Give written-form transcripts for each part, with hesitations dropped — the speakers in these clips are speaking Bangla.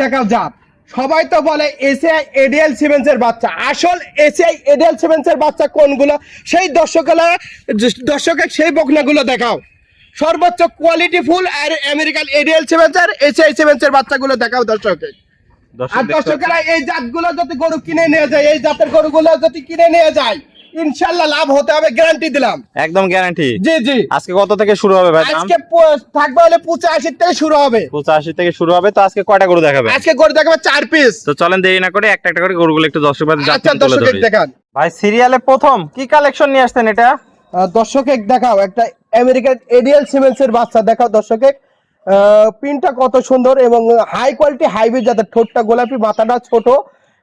দেখাও জাত সবাই তো বলে এসিআই এডিএল সিমেন্সের বাচ্চা, আসল এসিআই এডিএল সিমেন্সের বাচ্চা কোনগুলো সেই দর্শকের সেই বকনাগুলো দেখাও। সর্বোচ্চ কোয়ালিটি ফুল আর আমেরিকান এডিএল সিমেন্সের এসিআই সিমেন্সের বাচ্চাগুলো দেখাও দর্শকের। আর দর্শকেরা এই জাতগুলো যদি গরু কিনে নিয়ে যায়, এই জাতের গরুগুলো যদি কিনে নিয়ে যায় ইনশাআল্লাহ লাভ হতে হবে, গ্যারান্টি দিলাম, একদম গ্যারান্টি। জি জি। আজকে কত থেকে শুরু হবে ভাই? আজকে থাকবে হলে 85 থেকে শুরু হবে। 85 থেকে শুরু হবে। তো আজকে কয়টা গরু দেখাবে? আজকে গরু দেখাবে 4 পিস। তো চলেন দেরি না করে একটা একটা করে গরুগুলো একটু দর্শকদের আচ্ছা দর্শকের দেখান। ভাই সিরিয়ালে প্রথম কি কালেকশন নিয়ে আসছেন এটা? দর্শকের দেখাও একটা আমেরিকান এডিএল সিমেন্সের বাচ্চা দেখাও দর্শকের। পিনটা কত সুন্দর এবং হাই কোয়ালিটি হাইব্রিড জাতের, ঠোঁটটা গোলাপি, মাথাটা ছোট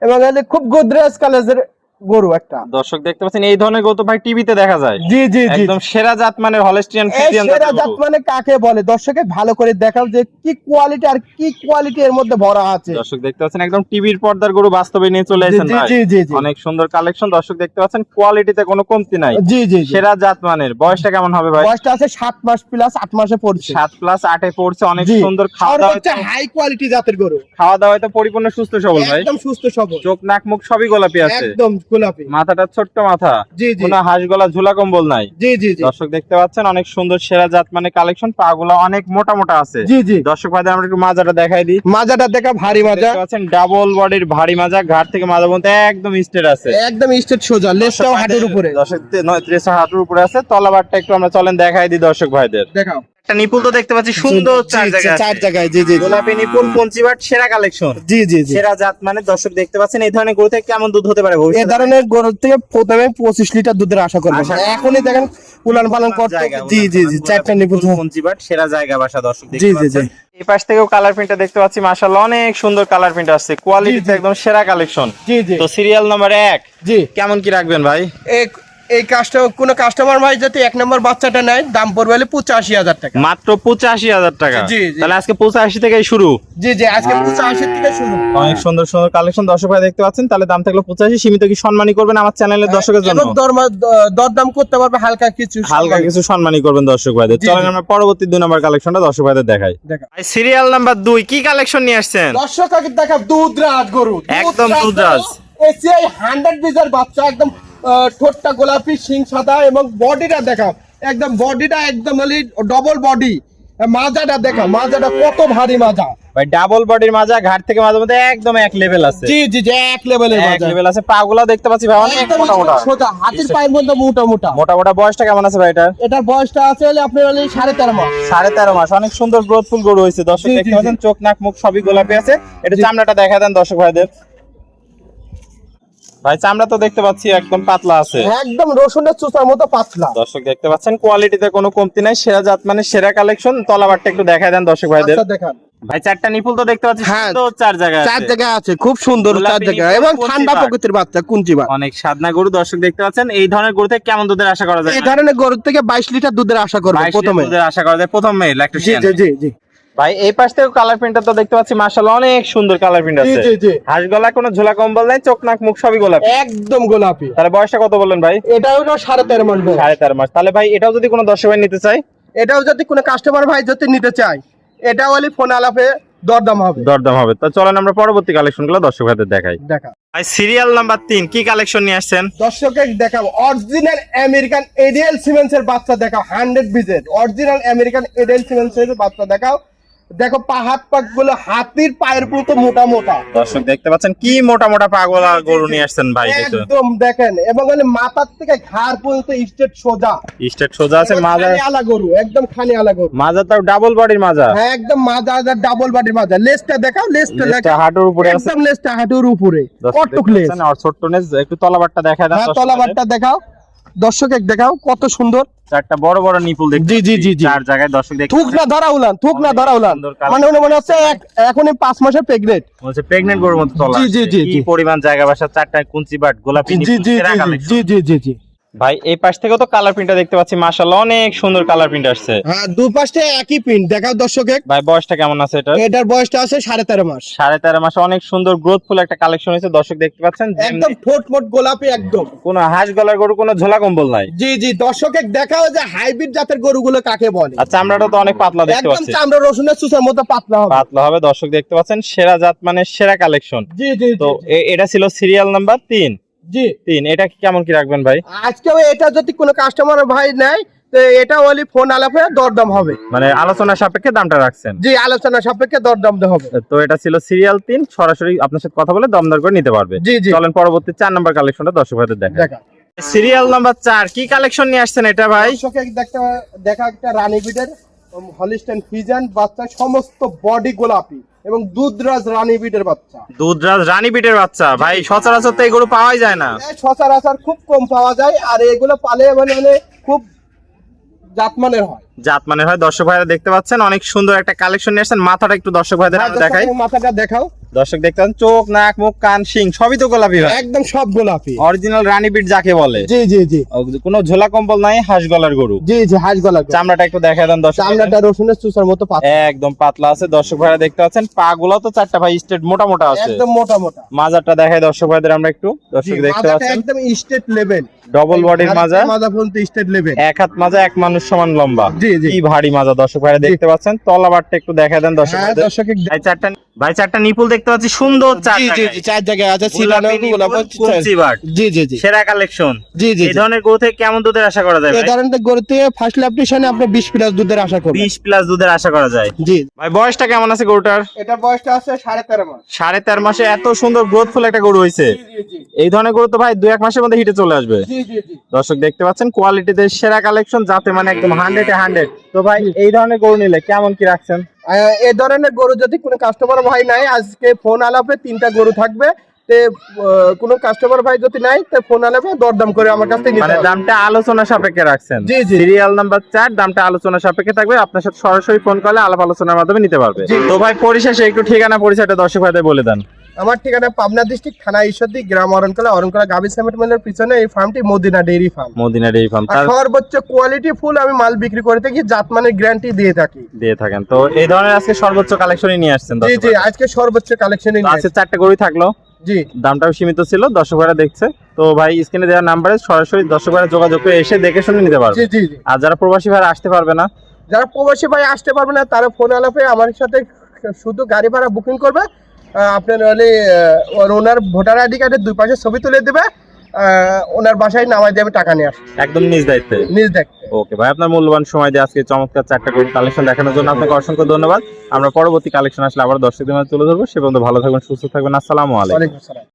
এবং খুব গোদরেজ কালারের গরু একটা। দর্শক দেখতে পাচ্ছেন এই ধরনের গরু তো ভাই টিভিতে দেখা যায়। জি জি জি, একদম সেরা জাত মানের হলস্টিয়ান ফ্রিজিয়ান জাতের সেরা গরু। জাত মানে কাকে বলে দর্শকে ভালো করে দেখাও যে কি কোয়ালিটি আর কি কোয়ালিটি এর মধ্যে ভরা আছে। দর্শক দেখতে পাচ্ছেন একদম টিভির পর্দার গরু বাস্তবে নিয়ে চলে এসেছেন ভাই। জি জি জি, অনেক সুন্দর কালেকশন। দর্শক দেখতে পাচ্ছেন কোয়ালিটিতে কোনো কমতি নাই। জি জি, সেরা জাত মানের। বয়সটা কেমন হবে ভাই? বয়সটা আছে 7 মাস প্লাস 8 মাসে পড়ছে। 7 প্লাস 8 এ পড়ছে। অনেক সুন্দর খাওয়া দাওয়া, সর্বোচ্চ হাই কোয়ালিটি জাতের গরু। খাওয়া দাওয়া তো পরিপূর্ণ সুস্থ সবল ভাই। একদম সুস্থ সবল, চোখ নাক মুখ সবই গোলাপি আছে, একদম গোলাপি, মাথাটা ছোট্ট মাথা, জি জি, কোনো হাঁস গলা ঝুলা কম্বল নাই। জি জি জি, দর্শক দেখতে পাচ্ছেন অনেক সুন্দর সেরা জাত মানে কালেকশন। পা গুলো অনেক মোটা মোটা আছে। জি জি। দর্শক ভাইদের আমরা একটু মাজাটা দেখাই দিই। মাজাটা দেখা ভারী মাজা দেখতে পাচ্ছেন ডাবল বডির ভারী মাজা, ঘাট থেকে মাজা পর্যন্ত একদম স্ট্রেট আছে, একদম স্ট্রেট সোজা, লেজটাও হাতের উপরে। দর্শক লেজটা হাতের উপরে আছে। তলাবারটা একটু আমরা চলেন দেখাই দিই দর্শক ভাইদের। দেখাও একটা নিপুল তো দেখতে পাচ্ছি সুন্দর চার জায়গায়, জি জি, গোলাপি নিপুল পঞ্চিবাট সেরা কালেকশন, জি জি জি। সেরা জাত মানে। দর্শক দেখতে পাচ্ছেন এই ধরনের গরু থেকে কেমন দুধ হতে পারে এই ভবিষ্যতে? ধরনের গরু থেকে প্রথমে 25 লিটার দুধের আশা করবেন। এখনই দেখেন উলান পালন করতে। জি জি জি, চারটা নিপুল পঞ্চিবাট সেরা জায়গা বাসা। দর্শক জি দেখতে জি জি, পাচ্ছেন এই পাশ থেকেও কালার প্রিন্টটা দেখতে পাচ্ছি মাশাআল্লাহ অনেক সুন্দর কালার প্রিন্ট আসছে, কোয়ালিটিতে একদম সেরা কালেকশন। জি জি। তো সিরিয়াল নাম্বার 1 জি, কেমন কি রাখবেন ভাই? এই কোন কাস্টমার ভাই যদি 1 নম্বর বাচ্চাটা নেয় দাম পড়বে হলে 85,000 টাকা, মাত্র 85,000 টাকা। জি, জি। তাহলে আজকে 85 থেকেই শুরু। জি জি, আজকে 85 থেকে শুরু। অনেক সুন্দর সুন্দর কালেকশন দর্শক ভাই দেখতে পাচ্ছেন। তাহলে দাম থাকলো 85, সীমিত কি সম্মানী করবেন আমার চ্যানেলের দর্শকের জন্য? এবং দরদাম করতে পারবে হালকা কিছু, সম্মানী করবেন দর্শক ভাইদের। জি, চলেন জি। আমরা পরবর্তী 2 নম্বর কালেকশনটা দর্শক ভাইদের দেখাই। দেখা ভাই সিরিয়াল নাম্বার 2 কি কালেকশন নিয়ে আসছেন? দর্শক আগে দেখা দুধরাজ গরু, একদম দুধরাজ। এসিআই 100 বিজার বাচ্চা, একদম ঠোঁটটা গোলাপি, শিং সাদা এবং বডিটা দেখাও, একদম বডিটা একদম ডবল বডি। মাজাটা দেখা, মাজাটা কত ভারী মাজা ভাই, ডাবল বডির মাজা, ঘাট থেকে মাঝে মধ্যে একদম এক লেভেল আছে। জি জি জি, এক লেভেলের এক মাজা, লেভেল আছে। পাগুলা দেখতে পাচ্ছি ভাই অনেক একদম মোটা মোটা, সোজা, হাতির পায়ের মধ্যে মোটা মোটা। মোটা মোটা। বয়সটা কেমন আছে ভাই এটার? এটার বয়সটা আছে হলে আপনার 13.5 মাস। 13.5 মাস। অনেক সুন্দর গ্রোথফুল গরু হয়েছে দর্শক জি, জি, দেখতে জি। পাচ্ছেন। চোখ নাক মুখ সবই গোলাপি আছে। এটা জি। চামড়াটা দেখা দেন দর্শক ভাইদের। ভাই চামড়া তো দেখতে পাচ্ছি একদম পাতলা আছে, একদম রসুনের চোষার মতো পাতলা। দর্শক দেখতে পাচ্ছেন কোয়ালিটিতে কোনো কমতি নাই, সেরা জাত মানে সেরা কালেকশন। তলাবারটা একটু দেখা দেন দর্শক ভাইদের। আচ্ছা দেখান। ভাই চারটা নিপুল তো দেখতে পাচ্ছি হ্যাঁ, সুন্দর 4 জায়গায় আছে। 4 জায়গায় আছে, খুব সুন্দর 4 গোলাপি জায়গায় নিপুল, এবং কুঞ্চিবাট। ঠান্ডা প্রকৃতির বাচ্চা, কুঞ্চিবা। অনেক সাদনা গরু দর্শক দেখতে পাচ্ছেন। এই ধরনের গরু থেকে কেমন দুধের আশা করা যায়? এই ধরনের গরু থেকে 22 লিটার দুধের আশা করবে 22 প্রথমে। দুধের আশা করা যায় প্রথমে। জি ল্যাকটেশন। জি জি জি, ভাই এই পাশ থেকে কালার প্রিন্টটা তো দেখতে পাচ্ছি মাশাআল্লাহ অনেক সুন্দর কালার প্রিন্ট জি আছে। জি জি, হাঁস গলা, কোনো ঝোলা কম্বল নাই, চোখ নাক মুখ সবই গোলাপি। একদম গোলাপি। তাহলে বয়সটা কত বললেন ভাই? এটা হলো 13.5 মাস বয়স। 13.5 মাস। তাহলে ভাই এটাও যদি কোনো দর্শক ভাই নিতে চায়? এটাও যদি কোনো কাস্টমার ভাই যদি নিতে চায়, এটা হলে ফোন আলাপে দরদাম হবে। দরদাম হবে। তো চলেন আমরা পরবর্তী কালেকশনগুলো দর্শক ভাইদের দেখাই। দেখা ভাই সিরিয়াল নাম্বার 3 কি কালেকশন নিয়ে আসছেন? দর্শককে দেখাবো অরিজিনাল আমেরিকান এডিএল সিমেন্সের বাচ্চা দেখাও, 100 বিজের অরিজিনাল আমেরিকান এডিএল সিমেন্সের বাচ্চা দেখাও। দেখো হাত পাক গুলো হাতির পায়ের মতো মোটা মোটা। দর্শক দেখতে পাচ্ছেন কি মোটা মোটা পাগলা গরু নিয়ে আসছেন ভাই। দেখো একদম দেখেন, এবং মাথার থেকে ঘাড় পর্যন্ত স্ট্রেট সোজা, স্টেট সোজা আছে। মাজা, আলা গরু, একদম খানি আলা গরু। মাজা তাও ডাবল বডির মাজা। হ্যাঁ, একদম মাজা ডাবল বডির মাজা। লেজটা দেখাও, লেজটা লেজটা দেখাও, হাঁটুর উপরে আছে। একদম লেজটা হাঁটুর উপরে, দর্শক কটক দেখতে লেজ। পাচ্ছেন। আর ছোট্ট নেজ। একটু তলাবারটা দেখায় দেন হ্যাঁ, দর্শক তলাবারটা দেখাও, দর্শকে দেখাও কত সুন্দর। চারটা বড় বড় নিপুল দেখতে জি, জি, জি, জি। 4 জায়গায় দর্শক দেখতে থুক না ধরা উলান, থুক না ধরা উলান, সুন্দর কালার। মানে মনে হচ্ছে এখনই 5 মাসের প্রেগনেন্ট। বলছে প্রেগন্যান্ট গরুর মতো তলা। জি, জি, জি, কি জি। পরিমাণ জায়গা বাসা, চারটা কুঞ্চিবাট গোলাপি জি নিপুল জি সেরা জি কালেকশন। জি জি জি জি, ভাই এই পাশ থেকেও তো কালার প্রিন্টটা দেখতে পাচ্ছি, মাশাআল্লাহ অনেক সুন্দর কালার প্রিন্ট আসছে। হ্যাঁ, দুপাশে একই প্রিন্ট দেখাও দর্শকে। ভাই বয়সটা কেমন আছে এটা? এটার বয়সটা আছে 13.5 মাস। 13.5 মাসে অনেক সুন্দর গ্রোথফুল একটা কালেকশন হয়েছে, দর্শক দেখতে পাচ্ছেন। একদম ঠোঁট মোট গোলাপি একদম। কোনো হাঁস গলার গরু, কোনো ঝোলা কম্বল নাই। জি জি, দর্শকে দেখাও যে হাইব্রিড জাতের গরুগুলো কাকে বলে। আর চামড়াটা তো অনেক পাতলা দেখতে একদম পাচ্ছি, চামড়া রসুনের চুষার মতো পাতলা হবে। পাতলা হবে। দর্শক দেখতে পাচ্ছেন সেরা জাত মানে সেরা কালেকশন। জি জি তো এটা ছিল সিরিয়াল নাম্বার 3। জি, 3 এটা কি কেমন কি রাখবেন ভাই? আজকেও এটা যদি কোনো কাস্টমার ভাই নেয় তো এটা ওলি ফোন আলাপে দরদাম হবে। মানে আলোচনা সাপেক্ষে দামটা রাখছেন। জি, আলোচনা সাপেক্ষে দরদাম হবে। তো এটা ছিল সিরিয়াল 3, সরাসরি আপনার সাথে কথা বলে দমদার করে নিতে পারবে। জি জি, চলেন পরবর্তী 4 নাম্বার কালেকশনটা দর্শক ভাইদের দেখেন। দেখা সিরিয়াল নাম্বার 4 কি কালেকশন নিয়ে আসছেন এটা ভাই? দর্শকে দেখা একটা রানী বিটের হলিস্টাইন ফ্রিজিয়ান বাচ্চা, সমস্ত বডি গোলাপি এবং দুধরাজ রানী বিটের বাচ্চা। দুধরাজ রানী বিটের বাচ্চা ভাই, সচরাচর তো এগুলো পাওয়াই যায় না। সচরাচর খুব কম পাওয়া যায়, আর এগুলো পালে মানে খুব জাতমানের হয়। জাতমানের হয়। দর্শক ভাইরা দেখতে পাচ্ছেন অনেক সুন্দর একটা কালেকশন নিয়ে আসছেন। মাথাটা একটু দর্শক ভাইদের আমরা দেখাই। মাথাটা দেখাও। দর্শক দেখতে পাচ্ছেন চোখ, নাক, মুখ, কান, শিং সবই তো গোলাপি হয়, একদম সব গোলাপি, অরিজিনাল রানী বিট যাকে বলে। জি জি জি, কোনো ঝোলা কম্বল নাই, হাঁস গলার গরু। জি জি, হাঁস গোলাপি। চামড়াটা একটু দেখায় দেন দর্শক। চামড়াটা রসুনের চুষার মতো পাতলা, একদম পাতলা আছে। দর্শক ভাইরা দেখতে পাচ্ছেন পা গুলো তো 4টা ভাই স্ট্রেট মোটা মোটা আছে, একদম মোটা মোটা। মাজারটা দেখায় দর্শক ভাইদের আমরা একটু। দর্শক দেখতে মাথাটা পাচ্ছেন একদম স্টেট লেভেল, ডবল বডির মাজা, মাজা পর্যন্ত স্টেট লেভেল। এক হাত মাজা, এক মানুষ সমান লম্বা। জি জি, কি ভারী মাজা দর্শক ভাইরা দেখতে পাচ্ছেন। তলাবারটা একটু দেখায় দেন দর্শক হ্যাঁ ভাইদের। দর্শকে। ভাই চারটা নিপুল দেখতে পাচ্ছি সুন্দর, চার জি জি জি, 4 জায়গায় আছে সিলানো গোলাপি। জি জি জি, সেরা কালেকশন। জি জি, এই ধরনের গরু থেকে কেমন দুধের আশা করা যায় এই ভাই? ধরনের গরুতে ফার্স্ট ল্যাকটেশনে আপনি 20 প্লাস দুধের আশা করবেন। 20 প্লাস দুধের আশা করা যায়। জি, ভাই বয়সটা কেমন আছে গরুটার? এটা বয়সটা আছে 13.5 মাস। 13.5 মাসে এত সুন্দর গ্রোথফুল একটা গরু হয়েছে। জি জি এই ধরনের গরু তো ভাই 2-1 মাসের মধ্যে হিটে চলে আসবে। জি জি জি, দর্শক দেখতে পাচ্ছেন কোয়ালিটিতে সেরা কালেকশন, যাতে মানে একদম 100 এ 100। তো ভাই এই ধরনের গরু নিলে কেমন কি রাখছেন? এই ধরনের গরু যদি কোনো কাস্টমার ভাই নাই, আজকে ফোন আলাপে 3টা গরু থাকবে। তে কোনো কাস্টমার ভাই যদি নাই তো ফোন আলাপে দরদাম করে আমার কাছ থেকে নিতে মানে পারবে। দামটা আলোচনা সাপেক্ষে রাখছেন। জি, জি। সিরিয়াল নাম্বার 4 দামটা আলোচনা সাপেক্ষে থাকবে, আপনার সাথে সরাসরি ফোন করলে আলাপ আলোচনার মাধ্যমে নিতে পারবে। জি। তো ভাই পরিশেষে একটু ঠিকানা পরিচয়টা দর্শক ভাইদের বলে দেন। আমার ঠিকানা পাবনা ডিস্ট্রিক্ট থানা ঈশ্বরদী, গ্রাম অরণকলা গাভী সিমেন্ট মিলের পিছনে এই ফার্মটি Madina dairy farm. Madina dairy farm আর সর্বোচ্চ কোয়ালিটি ফুল আমি মাল বিক্রি করে থাকি, জাতমানের গ্যারান্টি দিয়ে থাকি। দিয়ে থাকেন। তো এই ধরনের আজকে সর্বোচ্চ কালেকশনই নিয়ে আসছেন জি দর্শক জি, ভাইরা। আজকে সর্বোচ্চ কালেকশনই তো আজকে 4টা গরুই থাকলো, জি, দামটাও সীমিত ছিল, দর্শক ভাইরা দেখছে। তো ভাই স্ক্রিনে দেওয়া নাম্বারে সরাসরি দর্শক ভাইরা যোগাযোগ করে এসে দেখে শুনে নিতে পারবে। জি জি জি। আর যারা প্রবাসী ভাইরা আসতে পারবে না, যারা প্রবাসী ভাই আসতে পারবে না তারা ফোন আলাপে আমার সাথে শুধু গাড়ি ভাড়া বুকিং করবে। আপনার হলে ওনার ভোটার আইডি কার্ডের 2 পাশে ছবি তুলে দেবে, ওনার বাসায় নামাই দিয়ে আমি টাকা নিয়ে আসবো একদম নিজ দায়িত্বে। নিজ দেখতে। ওকে ভাই, আপনার মূল্যবান সময় দিয়ে আজকে চমৎকার 4টা গরুর কালেকশন দেখানোর জন্য আপনাকে অসংখ্য ধন্যবাদ। আমরা পরবর্তী কালেকশন আসলে আবার দর্শকদের মাঝে তুলে ধরবো। সে পর্যন্ত ভালো থাকবেন, সুস্থ থাকবেন। আসসালামু আলাইকুম। ওয়ালাইকুম আসসালাম।